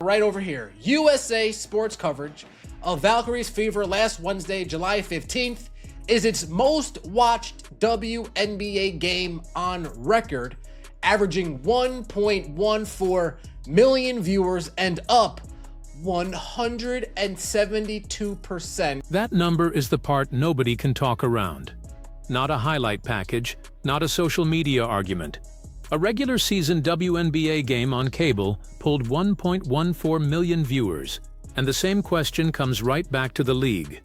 Right over here, USA Sports coverage of Valkyrie's Fever last Wednesday, July 15th, is its most watched WNBA game on record, averaging 1.14 million viewers and up 172%. That number is the part nobody can talk around. Not a highlight package, not a social media argument. A regular season WNBA game on cable pulled 1.14 million viewers, and the same question comes right back to the league.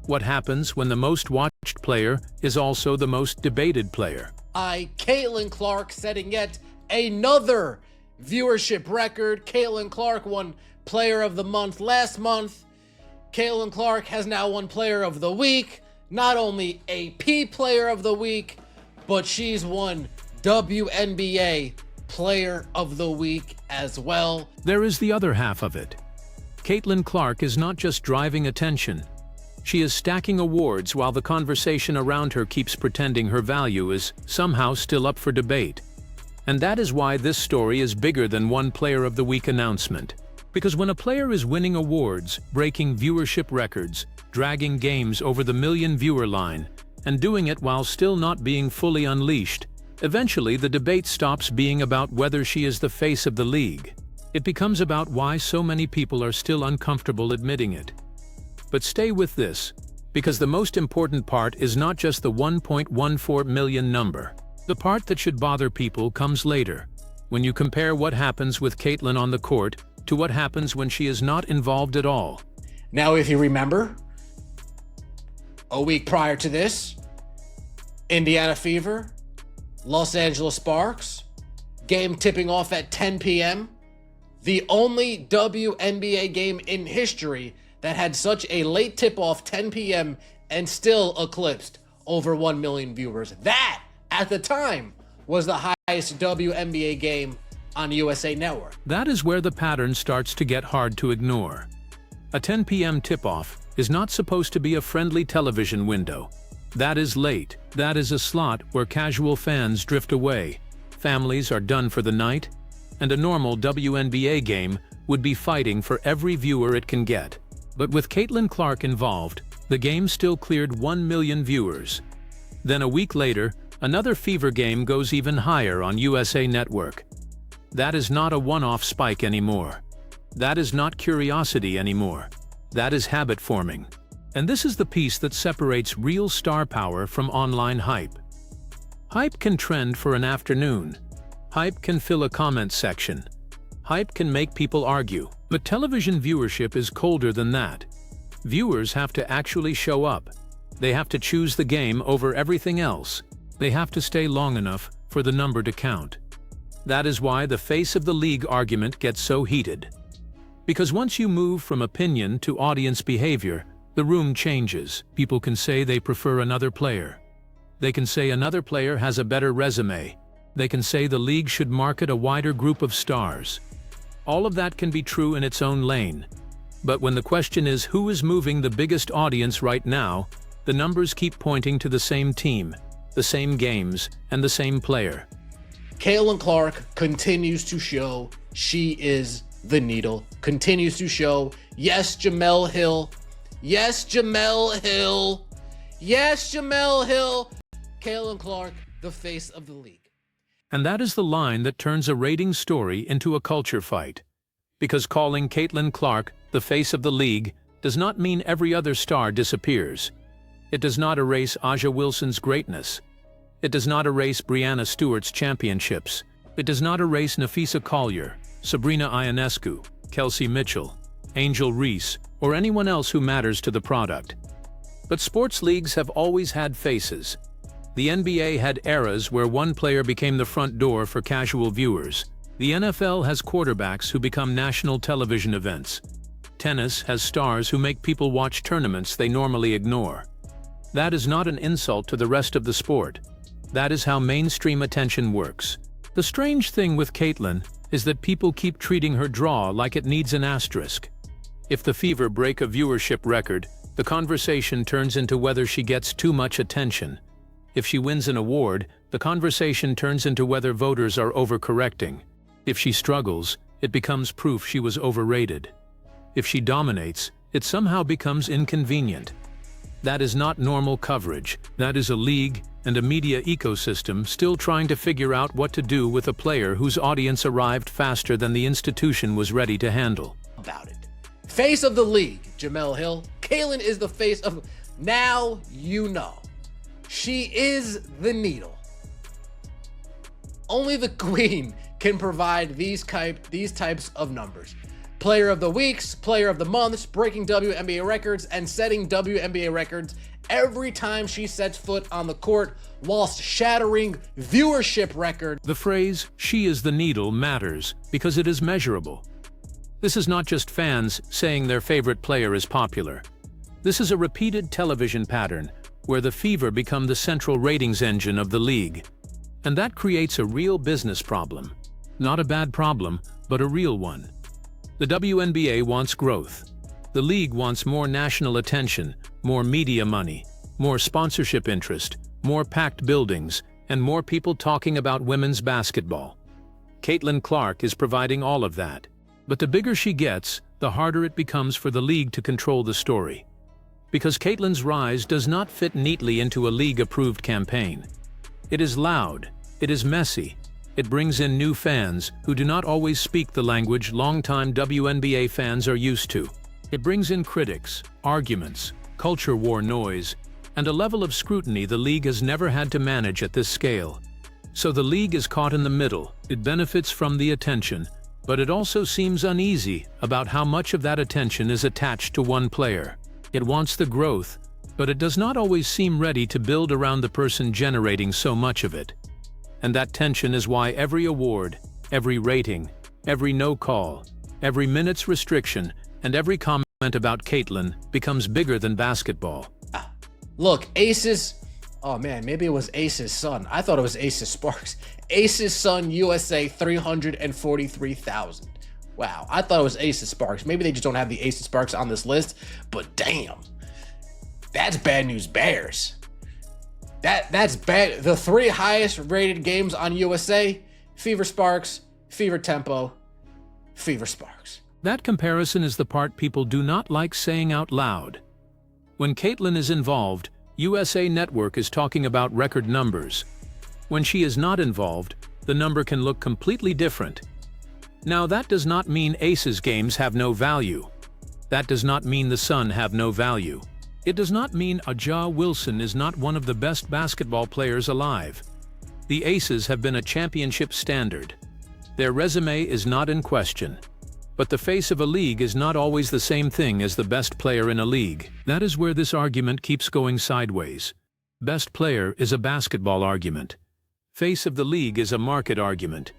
What happens when the most watched player is also the most debated player? Caitlin Clark setting yet another viewership record. Caitlin Clark won Player of the Month last month. Caitlin Clark has now won Player of the Week. Not only AP Player of the Week, but she's won WNBA Player of the Week as well. There is the other half of it. Caitlin Clark is not just driving attention. She is stacking awards while the conversation around her keeps pretending her value is somehow still up for debate. And that is why this story is bigger than one Player of the Week announcement. Because when a player is winning awards, breaking viewership records, dragging games over the million viewer line, and doing it while still not being fully unleashed, eventually the debate stops being about whether she is the face of the league. It becomes about why so many people are still uncomfortable admitting it. But stay with this, because the most important part is not just the 1.14 million number. The part that should bother people comes later, when you compare what happens with Caitlin on the court to what happens when she is not involved at all. Now, if you remember, a week prior to this, Indiana Fever, Los Angeles Sparks, game tipping off at 10 p.m. The only WNBA game in history that had such a late tip-off, 10 p.m., and still eclipsed over 1 million viewers. That, at the time, was the highest WNBA game on USA Network. That is where the pattern starts to get hard to ignore. A 10 p.m. tip-off is not supposed to be a friendly television window. That is late. That is a slot where casual fans drift away, families are done for the night, and a normal WNBA game would be fighting for every viewer it can get. But with Caitlin Clark involved, the game still cleared 1 million viewers. Then a week later, another Fever game goes even higher on USA Network. That is not a one-off spike anymore. That is not curiosity anymore. That is habit forming. And this is the piece that separates real star power from online hype. Hype can trend for an afternoon. Hype can fill a comment section. Hype can make people argue. But television viewership is colder than that. Viewers have to actually show up. They have to choose the game over everything else. They have to stay long enough for the number to count. That is why the face of the league argument gets so heated. Because once you move from opinion to audience behavior, the room changes. People can say they prefer another player. They can say another player has a better resume. They can say the league should market a wider group of stars. All of that can be true in its own lane. But when the question is who is moving the biggest audience right now, the numbers keep pointing to the same team, the same games, and the same player. Caitlin Clark continues to show she is the needle. Continues to show, yes, Jemele Hill. Yes, Jemele Hill. Yes, Jemele Hill. Caitlin Clark, the face of the league. And that is the line that turns a ratings story into a culture fight. Because calling Caitlin Clark the face of the league does not mean every other star disappears. It does not erase A'ja Wilson's greatness. It does not erase Breanna Stewart's championships. It does not erase Nafisa Collier, Sabrina Ionescu, Kelsey Mitchell, Angel Reese, or anyone else who matters to the product. But sports leagues have always had faces. The NBA had eras where one player became the front door for casual viewers. The NFL has quarterbacks who become national television events. Tennis has stars who make people watch tournaments they normally ignore. That is not an insult to the rest of the sport. That is how mainstream attention works. The strange thing with Caitlin is that people keep treating her draw like it needs an asterisk. If the Fever break a viewership record, the conversation turns into whether she gets too much attention. If she wins an award, the conversation turns into whether voters are overcorrecting. If she struggles, it becomes proof she was overrated. If she dominates, it somehow becomes inconvenient. That is not normal coverage. That is a league and a media ecosystem still trying to figure out what to do with a player whose audience arrived faster than the institution was ready to handle. About it. Face of the league, Jamel Hill. Caitlin is the face of... Now you know. She is the needle. Only the queen can provide these types of numbers. Player of the weeks, player of the months, breaking WNBA records and setting WNBA records every time she sets foot on the court, whilst shattering viewership record. The phrase, "she is the needle," matters because it is measurable. This is not just fans saying their favorite player is popular. This is a repeated television pattern where the Fever become the central ratings engine of the league. And that creates a real business problem. Not a bad problem, but a real one. The WNBA wants growth. The league wants more national attention, more media money, more sponsorship interest, more packed buildings, and more people talking about women's basketball. Caitlin Clark is providing all of that. But the bigger she gets, the harder it becomes for the league to control the story. Because Caitlin's rise does not fit neatly into a league-approved campaign. It is loud, it is messy, it brings in new fans who do not always speak the language longtime WNBA fans are used to. It brings in critics, arguments, culture war noise, and a level of scrutiny the league has never had to manage at this scale. So the league is caught in the middle. It benefits from the attention, but it also seems uneasy about how much of that attention is attached to one player. It wants the growth, but it does not always seem ready to build around the person generating so much of it. And that tension is why every award, every rating, every no call, every minute's restriction, and every comment about Caitlin becomes bigger than basketball. Look, Ace's... Oh man, maybe it was Ace's son. I thought it was Ace's Sparks. Ace's son, USA, 343,000. Wow, I thought it was Ace's Sparks. Maybe they just don't have the Ace's Sparks on this list, but damn. That's bad news bears. That's bad. The three highest rated games on USA, Fever Sparks, Fever Tempo, Fever Sparks. That comparison is the part people do not like saying out loud. When Caitlin is involved, USA Network is talking about record numbers. When she is not involved, the number can look completely different. Now that does not mean Ace's games have no value. That does not mean the Sun have no value. It does not mean Aja Wilson is not one of the best basketball players alive. The Aces have been a championship standard. Their resume is not in question. But the face of a league is not always the same thing as the best player in a league. That is where this argument keeps going sideways. Best player is a basketball argument. Face of the league is a market argument.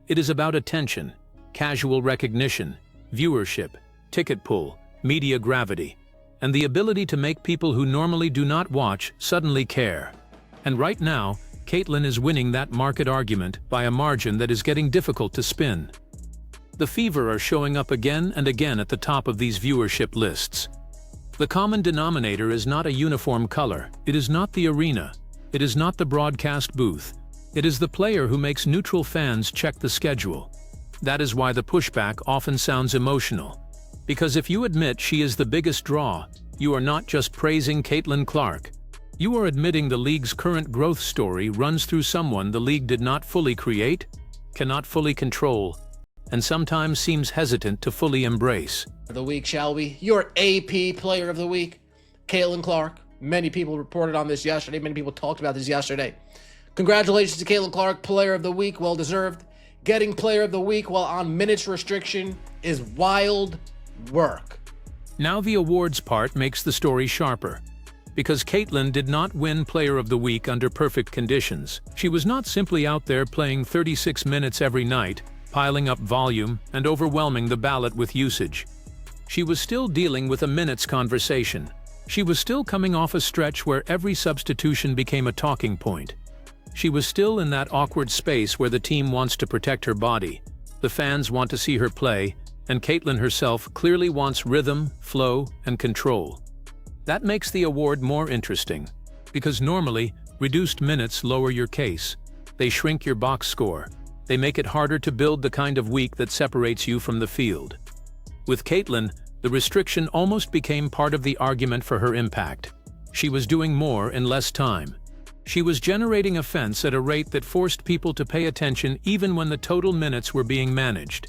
It is about attention, casual recognition, viewership, ticket pull, media gravity, and the ability to make people who normally do not watch suddenly care. And right now, Caitlin is winning that market argument by a margin that is getting difficult to spin. The Fever are showing up again and again at the top of these viewership lists. The common denominator is not a uniform color. It is not the arena. It is not the broadcast booth. It is the player who makes neutral fans check the schedule. That is why the pushback often sounds emotional. Because if you admit she is the biggest draw, you are not just praising Caitlin Clark. You are admitting the league's current growth story runs through someone the league did not fully create, cannot fully control, and sometimes seems hesitant to fully embrace. The week, shall we? Your AP Player of the Week, Caitlin Clark. Many people reported on this yesterday. Many people talked about this yesterday. Congratulations to Caitlin Clark, Player of the Week, well deserved. Getting Player of the Week while on minutes restriction is wild work. Now the awards part makes the story sharper. Because Caitlin did not win Player of the Week under perfect conditions. She was not simply out there playing 36 minutes every night, piling up volume and overwhelming the ballot with usage. She was still dealing with a minutes conversation. She was still coming off a stretch where every substitution became a talking point. She was still in that awkward space where the team wants to protect her body, the fans want to see her play, and Caitlin herself clearly wants rhythm, flow, and control. That makes the award more interesting, because normally, reduced minutes lower your case. They shrink your box score. They make it harder to build the kind of week that separates you from the field. With Caitlin, the restriction almost became part of the argument for her impact. She was doing more in less time. She was generating offense at a rate that forced people to pay attention even when the total minutes were being managed.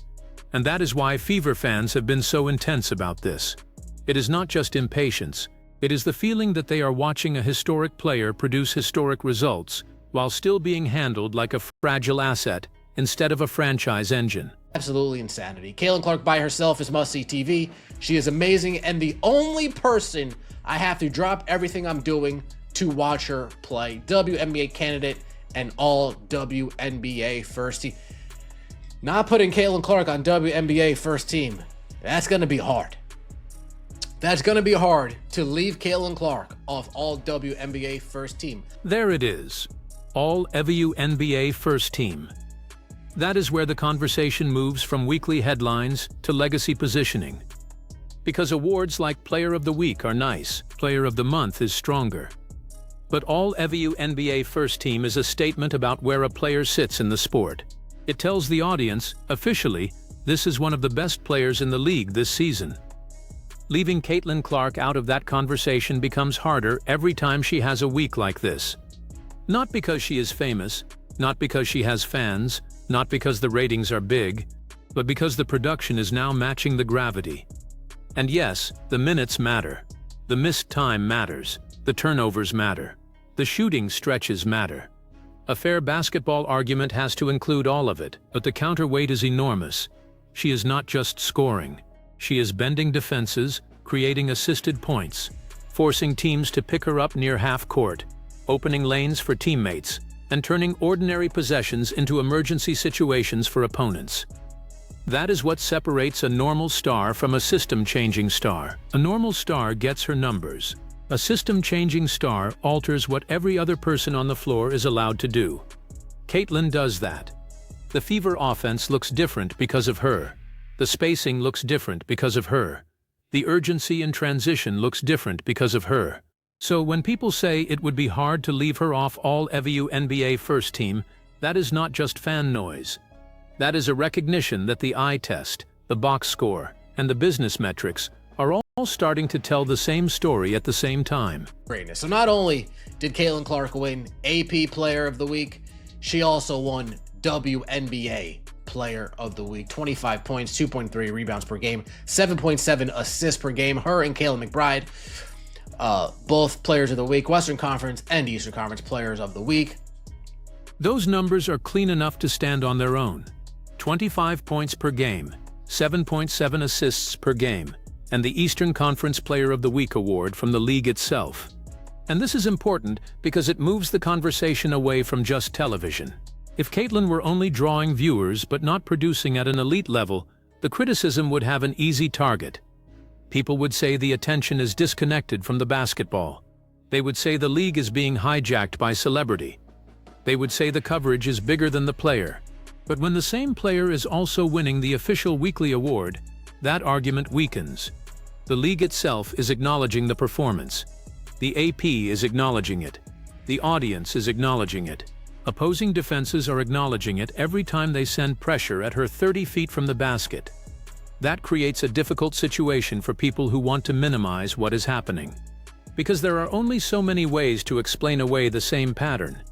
And that is why Fever fans have been so intense about this. It is not just impatience. It is the feeling that they are watching a historic player produce historic results while still being handled like a fragile asset instead of a franchise engine. Absolutely insanity. Caitlin Clark by herself is must-see TV. She is amazing and the only person I have to drop everything I'm doing to watch her play. WNBA candidate and all WNBA first team. Not putting Caitlin Clark on WNBA first team, that's going to be hard. That's going to be hard to leave Caitlin Clark off all WNBA first team. There it is. All WNBA first team. That is where the conversation moves from weekly headlines to legacy positioning. Because awards like Player of the Week are nice, Player of the Month is stronger. But all WNBA first team is a statement about where a player sits in the sport. It tells the audience, officially, this is one of the best players in the league this season. Leaving Caitlin Clark out of that conversation becomes harder every time she has a week like this. Not because she is famous, not because she has fans, not because the ratings are big, but because the production is now matching the gravity. And yes, the minutes matter. The missed time matters. The turnovers matter. The shooting stretches matter. A fair basketball argument has to include all of it, but the counterweight is enormous. She is not just scoring. She is bending defenses, creating assisted points, forcing teams to pick her up near half court, opening lanes for teammates, and turning ordinary possessions into emergency situations for opponents. That is what separates a normal star from a system-changing star. A normal star gets her numbers. A system-changing star alters what every other person on the floor is allowed to do. Caitlin does that. The Fever offense looks different because of her. The spacing looks different because of her. The urgency in transition looks different because of her. So when people say it would be hard to leave her off all WNBA first team, that is not just fan noise. That is a recognition that the eye test, the box score, and the business metrics are all starting to tell the same story at the same time. Greatness. So not only did Caitlin Clark win AP Player of the Week, she also won WNBA Player of the Week. 25 points, 2.3 rebounds per game, 7.7 assists per game. Her and Kayla McBride, both Players of the Week, Western Conference and Eastern Conference Players of the Week. Those numbers are clean enough to stand on their own. 25 points per game, 7.7 assists per game, and the Eastern Conference Player of the Week award from the league itself. And this is important because it moves the conversation away from just television. If Caitlin were only drawing viewers but not producing at an elite level, the criticism would have an easy target. People would say the attention is disconnected from the basketball. They would say the league is being hijacked by celebrity. They would say the coverage is bigger than the player. But when the same player is also winning the official weekly award, that argument weakens. The league itself is acknowledging the performance. The AP is acknowledging it. The audience is acknowledging it. Opposing defenses are acknowledging it every time they send pressure at her 30 feet from the basket. That creates a difficult situation for people who want to minimize what is happening. Because there are only so many ways to explain away the same pattern.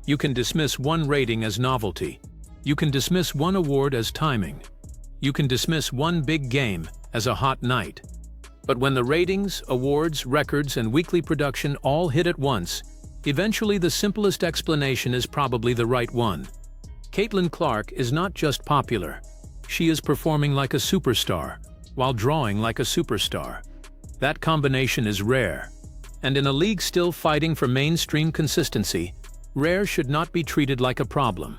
You can dismiss one rating as novelty. You can dismiss one award as timing. You can dismiss one big game as a hot night. But when the ratings, awards, records, and weekly production all hit at once, eventually the simplest explanation is probably the right one. Caitlin Clark is not just popular. She is performing like a superstar, while drawing like a superstar. That combination is rare. And in a league still fighting for mainstream consistency, rare should not be treated like a problem.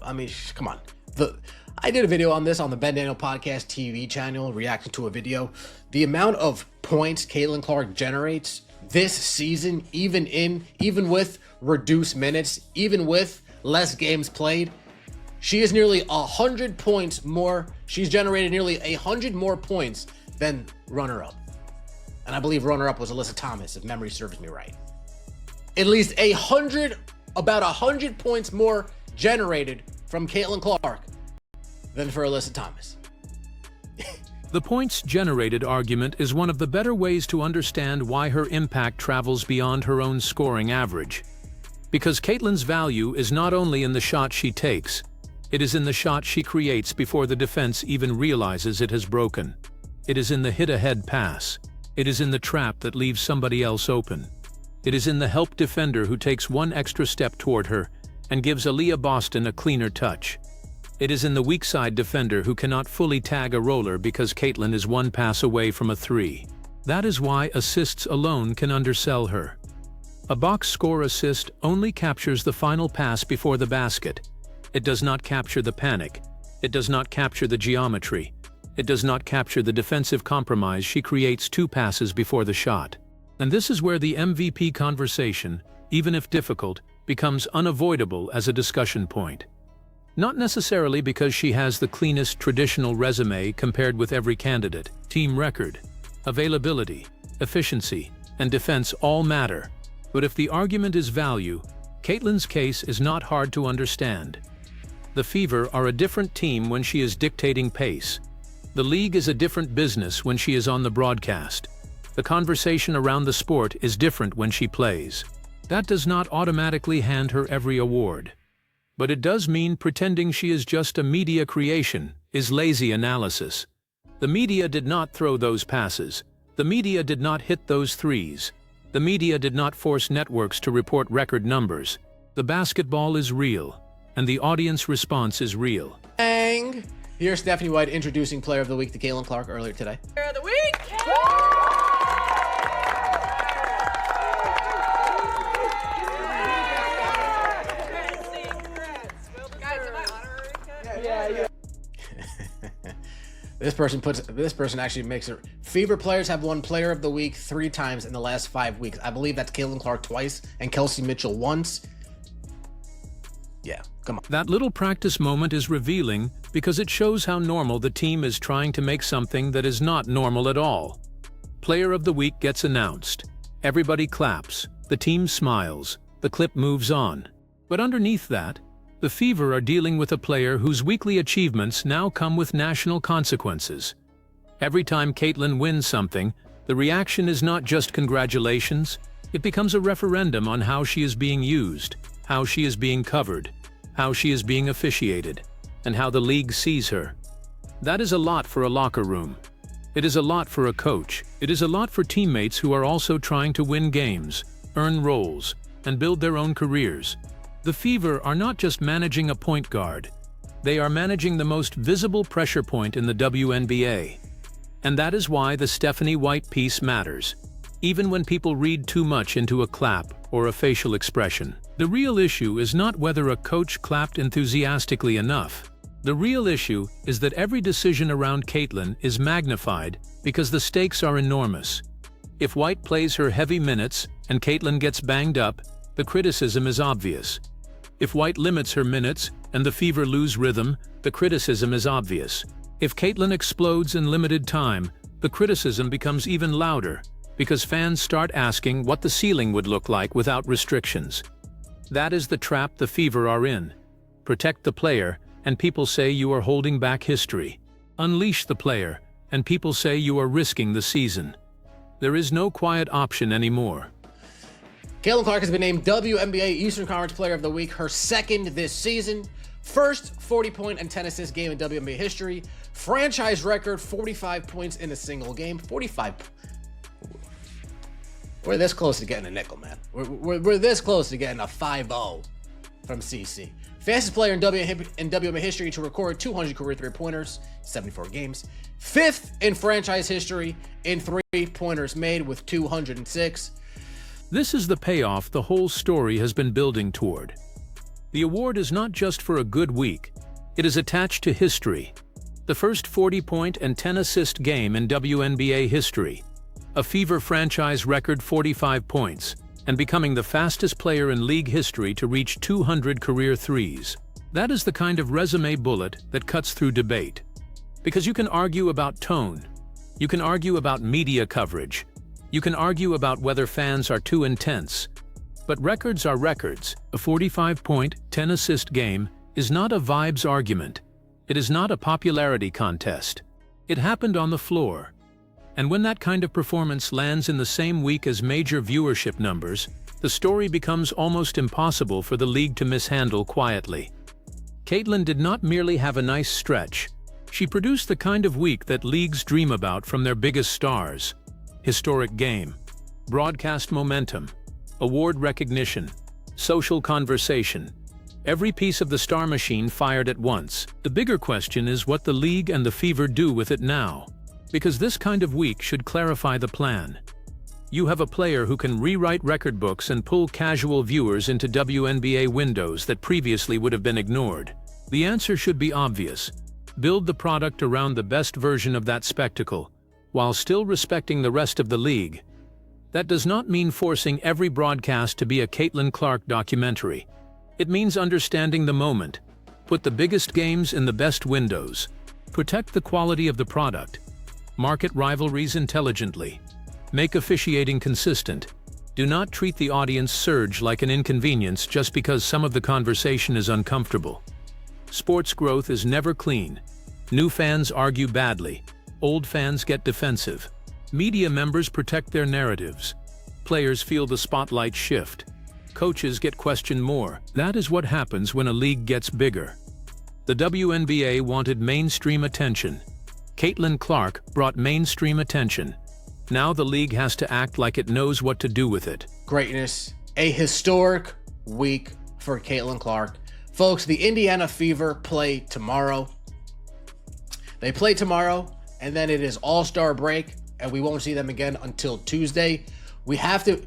I mean, come on. I did a video on this on the Ben Daniel Podcast TV channel, reacting to a video. The amount of points Caitlin Clark generates this season, even with reduced minutes, even with less games played, she is nearly 100 points more. She's generated nearly 100 more points than runner-up. And I believe runner-up was Alyssa Thomas, if memory serves me right. At least about 100 points more generated from Caitlin Clark than for Alyssa Thomas. The points-generated argument is one of the better ways to understand why her impact travels beyond her own scoring average. Because Caitlin's value is not only in the shot she takes, it is in the shot she creates before the defense even realizes it has broken. It is in the hit-ahead pass. It is in the trap that leaves somebody else open. It is in the help defender who takes one extra step toward her and gives Aaliyah Boston a cleaner touch. It is in the weak side defender who cannot fully tag a roller because Caitlin is one pass away from a three. That is why assists alone can undersell her. A box score assist only captures the final pass before the basket. It does not capture the panic. It does not capture the geometry. It does not capture the defensive compromise she creates 2 passes before the shot. And this is where the MVP conversation, even if difficult, becomes unavoidable as a discussion point. Not necessarily because she has the cleanest traditional resume compared with every candidate. Team record, availability, efficiency, and defense all matter. But if the argument is value, Caitlin's case is not hard to understand. The Fever are a different team when she is dictating pace. The league is a different business when she is on the broadcast. The conversation around the sport is different when she plays. That does not automatically hand her every award. But it does mean pretending she is just a media creation is lazy analysis. The media did not throw those passes. The media did not hit those threes. The media did not force networks to report record numbers. The basketball is real, and the audience response is real. Bang! Here's Stephanie White introducing Player of the Week to Caitlin Clark earlier today. Player of the Week! This person actually makes it. Fever players have won Player of the Week 3 times in the last 5 weeks. I believe that's Caitlin Clark twice and Kelsey Mitchell once. Yeah, come on. That little practice moment is revealing because it shows how normal the team is trying to make something that is not normal at all. Player of the Week gets announced. Everybody claps. The team smiles. The clip moves on. But underneath that, the Fever are dealing with a player whose weekly achievements now come with national consequences. Every time Caitlin wins something, the reaction is not just congratulations. It becomes a referendum on how she is being used, how she is being covered, how she is being officiated, and how the league sees her. That is a lot for a locker room. It is a lot for a coach. It is a lot for teammates who are also trying to win games, earn roles, and build their own careers. The Fever are not just managing a point guard. They are managing the most visible pressure point in the WNBA. And that is why the Stephanie White piece matters, even when people read too much into a clap or a facial expression. The real issue is not whether a coach clapped enthusiastically enough. The real issue is that every decision around Caitlin is magnified because the stakes are enormous. If White plays her heavy minutes and Caitlin gets banged up, the criticism is obvious. If White limits her minutes and the Fever lose rhythm, the criticism is obvious. If Caitlin explodes in limited time, the criticism becomes even louder because fans start asking what the ceiling would look like without restrictions. That is the trap the Fever are in. Protect the player, and people say you are holding back history. Unleash the player, and people say you are risking the season. There is no quiet option anymore. Caitlin Clark has been named WNBA Eastern Conference Player of the Week, her second this season. First 40-point and 10-assist game in WNBA history. Franchise record 45 points in a single game. 45. We're this close to getting a nickel, man. We're this close to getting a 5-0 from CC. Fastest player in WNBA history to record 200 career three-pointers, 74 games. Fifth in franchise history in three-pointers made with 206. This is the payoff the whole story has been building toward. The award is not just for a good week, it is attached to history. The first 40-point and 10-assist game in WNBA history. A Fever franchise record 45 points, and becoming the fastest player in league history to reach 200 career threes. That is the kind of resume bullet that cuts through debate. Because you can argue about tone, you can argue about media coverage, you can argue about whether fans are too intense. But records are records. A 45-point, 10-assist game is not a vibes argument. It is not a popularity contest. It happened on the floor. And when that kind of performance lands in the same week as major viewership numbers, the story becomes almost impossible for the league to mishandle quietly. Caitlin did not merely have a nice stretch. She produced the kind of week that leagues dream about from their biggest stars. Historic game, broadcast momentum, award recognition, social conversation. Every piece of the star machine fired at once. The bigger question is what the league and the Fever do with it now. Because this kind of week should clarify the plan. You have a player who can rewrite record books and pull casual viewers into WNBA windows that previously would have been ignored. The answer should be obvious. Build the product around the best version of that spectacle, while still respecting the rest of the league. That does not mean forcing every broadcast to be a Caitlin Clark documentary. It means understanding the moment. Put the biggest games in the best windows. Protect the quality of the product. Market rivalries intelligently. Make officiating consistent. Do not treat the audience surge like an inconvenience just because some of the conversation is uncomfortable. Sports growth is never clean. New fans argue badly. Old fans get defensive. Media members protect their narratives. Players feel the spotlight shift. Coaches get questioned more. That is what happens when a league gets bigger. The WNBA wanted mainstream attention. Caitlin Clark brought mainstream attention. Now the league has to act like it knows what to do with it. Greatness. A historic week for Caitlin Clark. Folks, the Indiana Fever play tomorrow. They play tomorrow, and then it is All-Star break, and we won't see them again until Tuesday. We have to...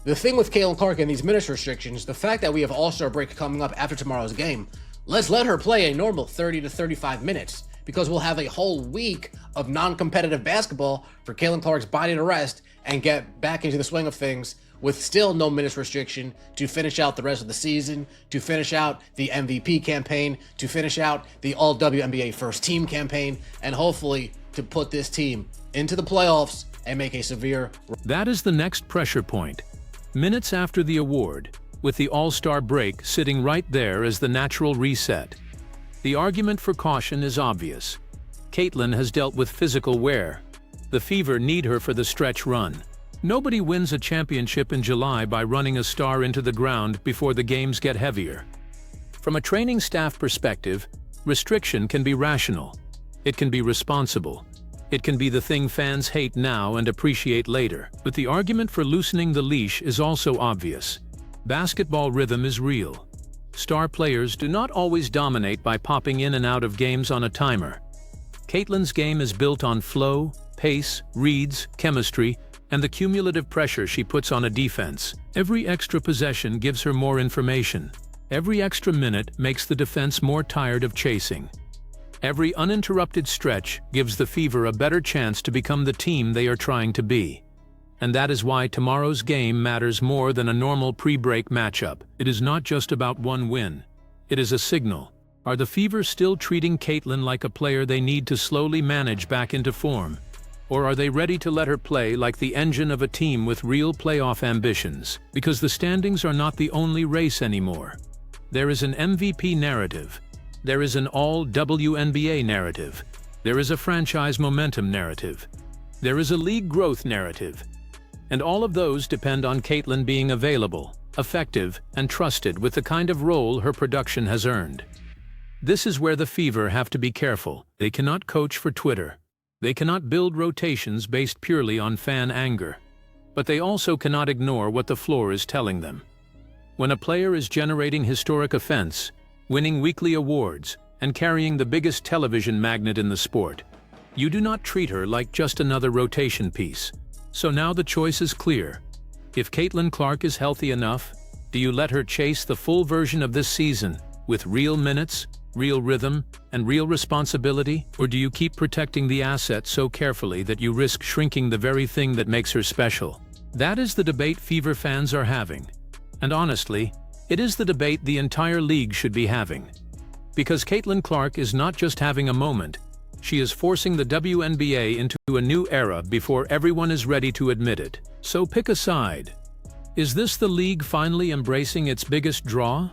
The thing with Caitlin Clark and these minutes restrictions, the fact that we have All-Star break coming up after tomorrow's game, let's let her play a normal 30 to 35 minutes, because we'll have a whole week of non-competitive basketball for Caitlin Clark's body to rest and get back into the swing of things with still no minutes restriction to finish out the rest of the season, to finish out the MVP campaign, to finish out the All-WNBA First Team campaign, and hopefully to put this team into the playoffs and make a severe... That is the next pressure point. Minutes after the award, with the All-Star break sitting right there as the natural reset. The argument for caution is obvious. Caitlin has dealt with physical wear. The Fever need her for the stretch run. Nobody wins a championship in July by running a star into the ground before the games get heavier. From a training staff perspective, restriction can be rational. It can be responsible. It can be the thing fans hate now and appreciate later. But the argument for loosening the leash is also obvious. Basketball rhythm is real. Star players do not always dominate by popping in and out of games on a timer. Caitlin's game is built on flow, pace, reads, chemistry, and the cumulative pressure she puts on a defense. Every extra possession gives her more information. Every extra minute makes the defense more tired of chasing. Every uninterrupted stretch gives the Fever a better chance to become the team they are trying to be. And that is why tomorrow's game matters more than a normal pre-break matchup. It is not just about one win. It is a signal. Are the Fever still treating Caitlin like a player they need to slowly manage back into form? Or are they ready to let her play like the engine of a team with real playoff ambitions? Because the standings are not the only race anymore. There is an MVP narrative. There is an all-WNBA narrative. There is a franchise momentum narrative. There is a league growth narrative. And all of those depend on Caitlin being available, effective, and trusted with the kind of role her production has earned. This is where the Fever have to be careful. They cannot coach for Twitter. They cannot build rotations based purely on fan anger. But they also cannot ignore what the floor is telling them. When a player is generating historic offense, winning weekly awards, and carrying the biggest television magnet in the sport, you do not treat her like just another rotation piece. So now the choice is clear. If Caitlin Clark is healthy enough, do you let her chase the full version of this season with real minutes, real rhythm, and real responsibility? Or do you keep protecting the asset so carefully that you risk shrinking the very thing that makes her special? That is the debate Fever fans are having. And honestly, it is the debate the entire league should be having. Because Caitlin Clark is not just having a moment, she is forcing the WNBA into a new era before everyone is ready to admit it. So pick a side. Is this the league finally embracing its biggest draw?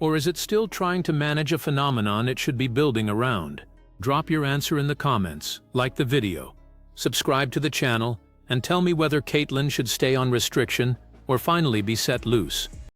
Or is it still trying to manage a phenomenon it should be building around? Drop your answer in the comments, like the video, subscribe to the channel, and tell me whether Caitlyn should stay on restriction or finally be set loose.